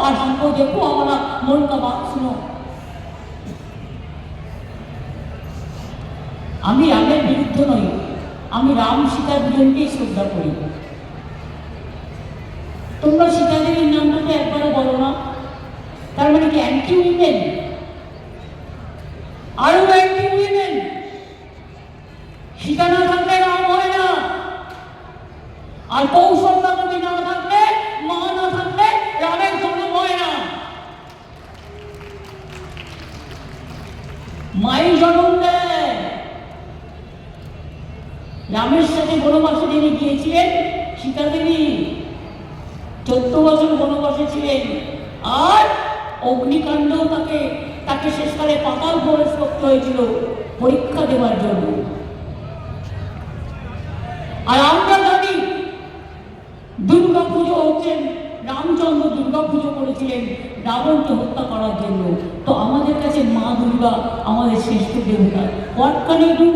आज हमको देखो हमारा मन का बात सुनो। আমি রামের বিরুদ্ধে নই, আমি রাম সীতা দুজনকেই শ্রদ্ধা করি। তোমরা সীতা দেবীর নামটাকে একবারও বলো না, তার মানে কি অ্যান্টি উইমেন? আরো অ্যান্টি উইমেন। সীতা না থাকলে রাম হয় না, আর কৌশল্যা দেবী না থাকলে, মা না থাকলে রামের জন্ম হয় না। মাই জন্ম দেয়। রামের সাথে বনবাসে যিনি গিয়েছিলেন সীতা দেবী 14 বছর বনবাসে ছিলেন, আর অগ্নিকাণ্ড তাকে শেষকালে পাতাল প্রবেশ করতে হয়েছিল পরীক্ষা দেওয়ার জন্য। আর আমরা জানি দুর্গা পুজো হচ্ছেন, রামচন্দ্র দুর্গা পুজো করেছিলেন রাবণকে হত্যা করার জন্য। তো আমাদের কাছে মা দুর্গা আমাদের শ্রেষ্ঠ দেবতা। What can you do?